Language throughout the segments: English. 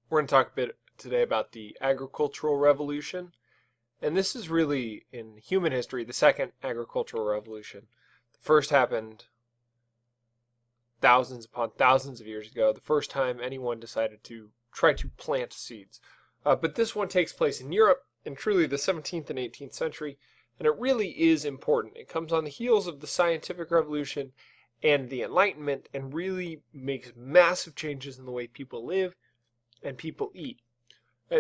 We're going to talk a bit today about the agricultural revolution. And this is really, in human history, the second agricultural revolution. The first happened thousands upon thousands of years ago, the first time anyone decided to try to plant seeds. But this one takes place in Europe in truly the 17th and 18th century, and it really is important. It comes on the heels of the scientific revolution and the Enlightenment and really makes massive changes in the way people live and people eat.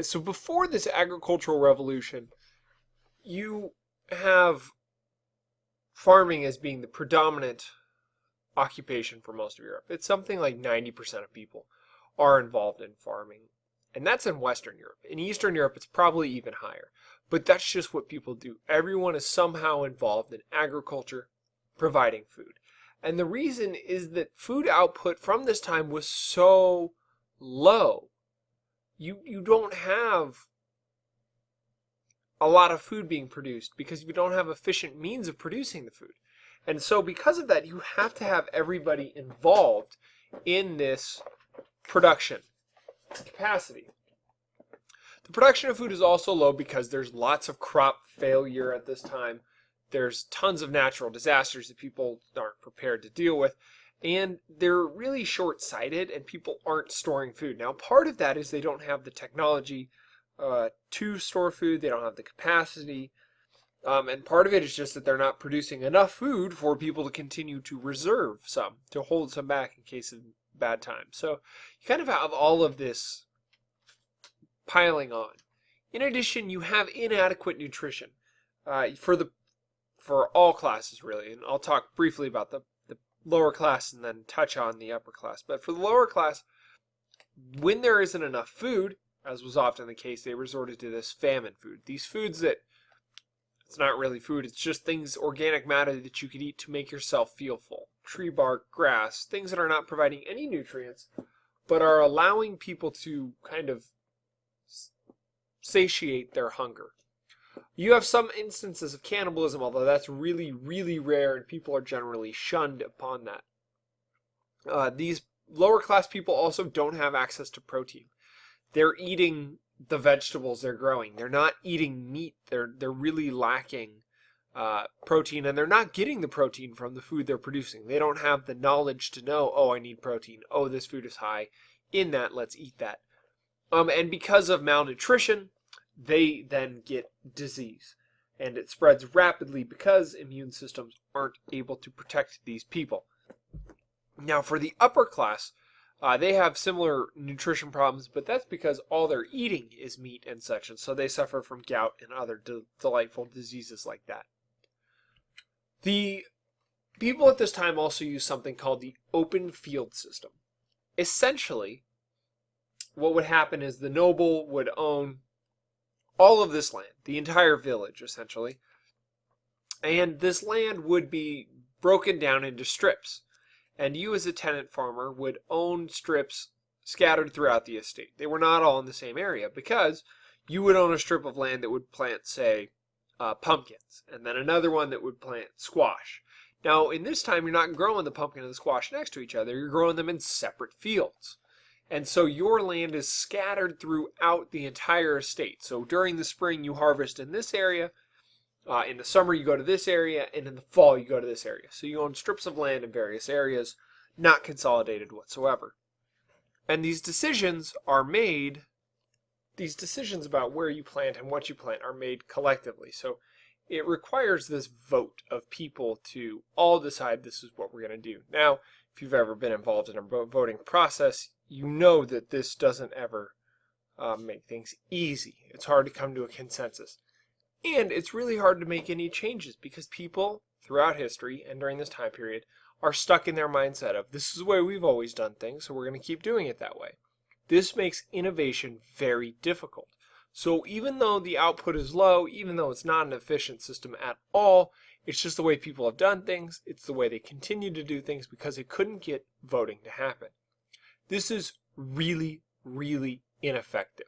So before this agricultural revolution, you have farming as being the predominant occupation for most of Europe. It's something like 90% of people are involved in farming. And that's in Western Europe. In Eastern Europe, it's probably even higher. But that's just what people do. Everyone is somehow involved in agriculture, providing food. And the reason is that food output from this time was so low. You don't have a lot of food being produced because you don't have efficient means of producing the food. And so because of that, you have to have everybody involved in this production capacity. The production of food is also low because there's lots of crop failure at this time. There's tons of natural disasters that people aren't prepared to deal with. And they're really short-sighted, and people aren't storing food. Now, part of that is they don't have the technology to store food. They don't have the capacity. And part of it is just that they're not producing enough food for people to continue to reserve some, to hold some back in case of bad times. So you kind of have all of this piling on. In addition, you have inadequate nutrition for all classes, really. And I'll talk briefly about the lower class and then touch on the upper class. But for the lower class, when there isn't enough food, as was often the case, they resorted to this famine food. These foods that, it's not really food, it's just things, organic matter that you could eat to make yourself feel full. Tree bark, grass, things that are not providing any nutrients, but are allowing people to kind of satiate their hunger. You have some instances of cannibalism, although that's really, really rare, and people are generally shunned upon that. These lower class people also don't have access to protein. They're eating the vegetables they're growing. They're not eating meat. They're really lacking protein, and they're not getting the protein from the food they're producing. They don't have the knowledge to know, oh, I need protein. Oh, this food is high in that. Let's eat that. And because of malnutrition, they then get disease. And it spreads rapidly because immune systems aren't able to protect these people. Now, for the upper class, they have similar nutrition problems, but that's because all they're eating is meat and such, and so they suffer from gout and other delightful diseases like that. The people at this time also use something called the open field system. Essentially, what would happen is the noble would own all of this land, the entire village, essentially, and this land would be broken down into strips. And you as a tenant farmer would own strips scattered throughout the estate. They were not all in the same area because you would own a strip of land that would plant, say, pumpkins, and then another one that would plant squash. Now, in this time, you're not growing the pumpkin and the squash next to each other. You're growing them in separate fields. And so your land is scattered throughout the entire estate. So during the spring, you harvest in this area. In the summer, you go to this area, and in the fall, you go to this area. So you own strips of land in various areas, not consolidated whatsoever. And these decisions about where you plant and what you plant are made collectively. So it requires this vote of people to all decide this is what we're going to do. Now, if you've ever been involved in a voting process, you know that this doesn't ever make things easy. It's hard to come to a consensus. And it's really hard to make any changes because people throughout history and during this time period are stuck in their mindset of this is the way we've always done things, so we're going to keep doing it that way. This makes innovation very difficult. So even though the output is low, even though it's not an efficient system at all, it's just the way people have done things. It's the way they continue to do things because they couldn't get voting to happen. This is really, really ineffective.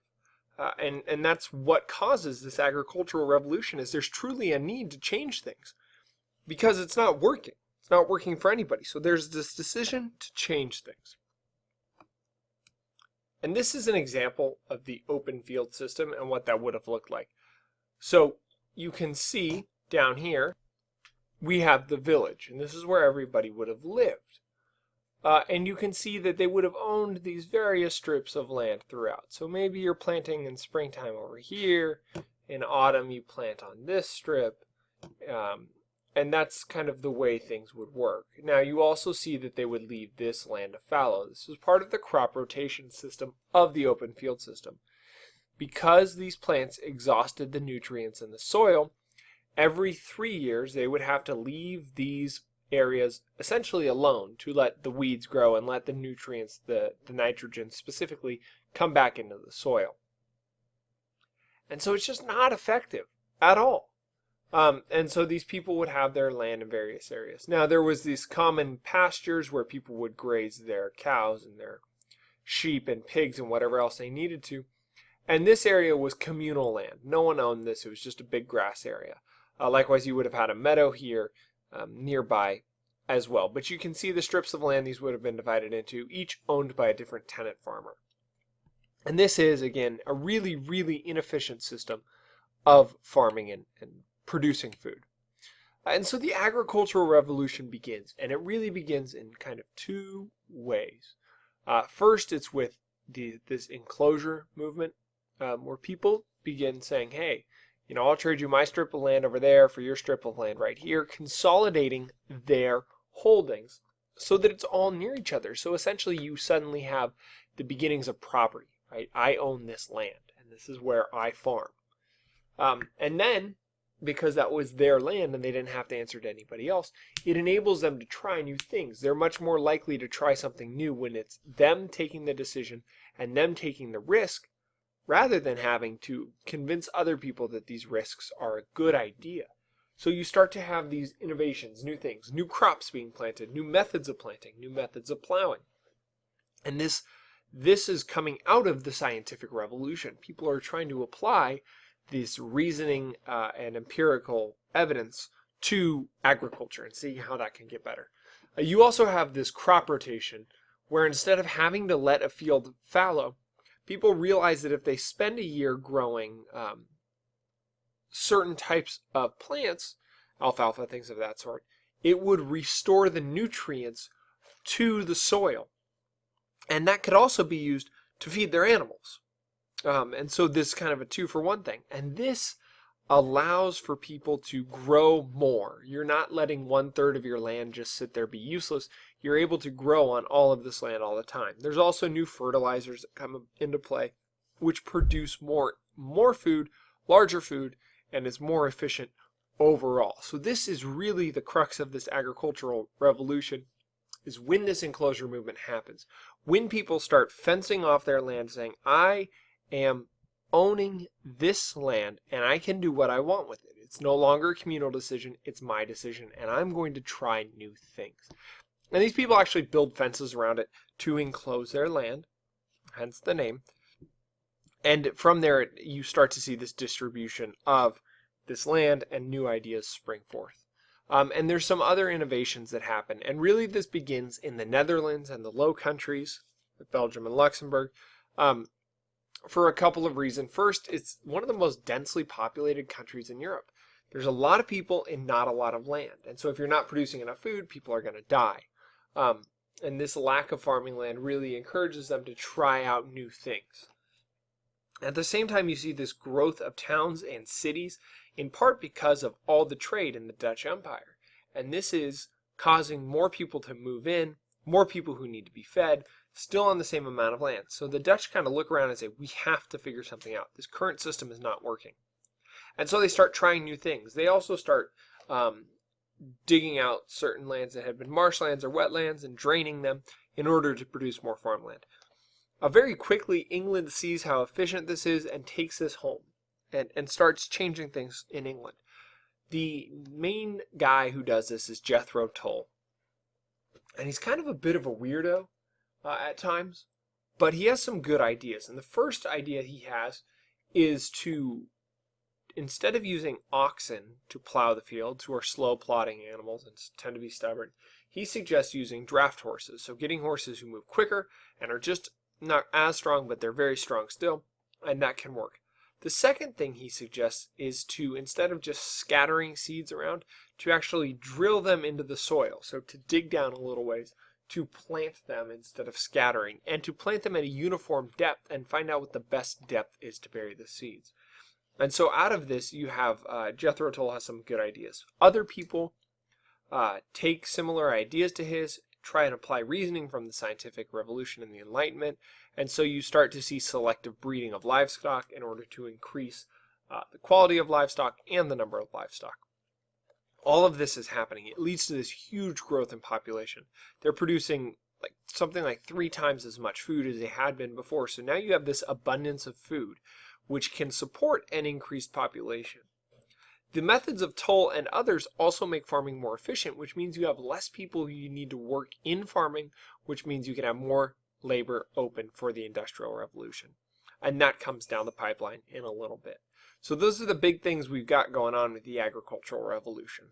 And that's what causes this agricultural revolution is there's truly a need to change things because it's not working. It's not working for anybody. So there's this decision to change things. And this is an example of the open field system and what that would have looked like. So you can see down here, we have the village, and this is where everybody would have lived. And you can see that they would have owned these various strips of land throughout. So maybe you're planting in springtime over here, in autumn you plant on this strip, and that's kind of the way things would work. Now you also see that they would leave this land fallow. This was part of the crop rotation system of the open field system. Because these plants exhausted the nutrients in the soil, every 3 years they would have to leave these areas essentially alone to let the weeds grow and let the nutrients, the nitrogen specifically, come back into the soil. And so it's just not effective at all. And so these people would have their land in various areas. Now there was these common pastures where people would graze their cows and their sheep and pigs and whatever else they needed to. And this area was communal land. No one owned this. It was just a big grass area. Likewise, you would have had a meadow here nearby as well. But you can see the strips of land these would have been divided into, each owned by a different tenant farmer. And this is, again, a really, really inefficient system of farming and producing food. And so the agricultural revolution begins, and it really begins in kind of two ways. First, it's with this enclosure movement, where people begin saying, hey, I'll trade you my strip of land over there for your strip of land right here, consolidating their holdings so that it's all near each other. So essentially you suddenly have the beginnings of property, right? I own this land, and this is where I farm. And then, because that was their land and they didn't have to answer to anybody else, it enables them to try new things. They're much more likely to try something new when it's them taking the decision and them taking the risk, rather than having to convince other people that these risks are a good idea. So you start to have these innovations, new things, new crops being planted, new methods of planting, new methods of plowing. And this is coming out of the scientific revolution. People are trying to apply this reasoning and empirical evidence to agriculture and see how that can get better. You also have this crop rotation, where instead of having to let a field fallow, people realize that if they spend a year growing certain types of plants, alfalfa, things of that sort, it would restore the nutrients to the soil. And that could also be used to feed their animals. And so this is kind of a 2-for-1 thing. And this allows for people to grow more. You're not letting 1/3 of your land just sit there be useless. You're able to grow on all of this land all the time. There's also new fertilizers that come into play, which produce more food, larger food, and is more efficient overall. So this is really the crux of this agricultural revolution, is when this enclosure movement happens. When people start fencing off their land, saying, I am owning this land and I can do what I want with it. It's no longer a communal decision, it's my decision, and I'm going to try new things. And these people actually build fences around it to enclose their land, hence the name. And from there, you start to see this distribution of this land and new ideas spring forth. And there's some other innovations that happen. And really this begins in the Netherlands and the Low Countries, Belgium and Luxembourg, for a couple of reasons. First, it's one of the most densely populated countries in Europe. There's a lot of people and not a lot of land. And so if you're not producing enough food, people are going to die. And this lack of farming land really encourages them to try out new things. At the same time, you see this growth of towns and cities, in part because of all the trade in the Dutch Empire. And this is causing more people to move in, more people who need to be fed, still on the same amount of land. So the Dutch kind of look around and say, we have to figure something out. This current system is not working. And so they start trying new things. They also start digging out certain lands that had been marshlands or wetlands and draining them in order to produce more farmland. Very quickly, England sees how efficient this is and takes this home and starts changing things in England. The main guy who does this is Jethro Tull. And he's kind of a bit of a weirdo at times, but he has some good ideas. And the first idea he has is to, instead of using oxen to plow the fields, who are slow plodding animals and tend to be stubborn, he suggests using draft horses. So getting horses who move quicker and are just Not as strong, but they're very strong still, and that can work. The second thing he suggests is to, instead of just scattering seeds around, to actually drill them into the soil. So to dig down a little ways, to plant them instead of scattering, and to plant them at a uniform depth and find out what the best depth is to bury the seeds. And so out of this, you have Jethro Tull has some good ideas. Other people take similar ideas to his, try and apply reasoning from the scientific revolution and the Enlightenment, and so you start to see selective breeding of livestock in order to increase the quality of livestock and the number of livestock. All of this is happening. It leads to this huge growth in population. They're producing something like 3 times as much food as they had been before. So now you have this abundance of food, which can support an increased population. The methods of Tull and others also make farming more efficient, which means you have less people you need to work in farming, which means you can have more labor open for the Industrial Revolution. And that comes down the pipeline in a little bit. So those are the big things we've got going on with the Agricultural Revolution.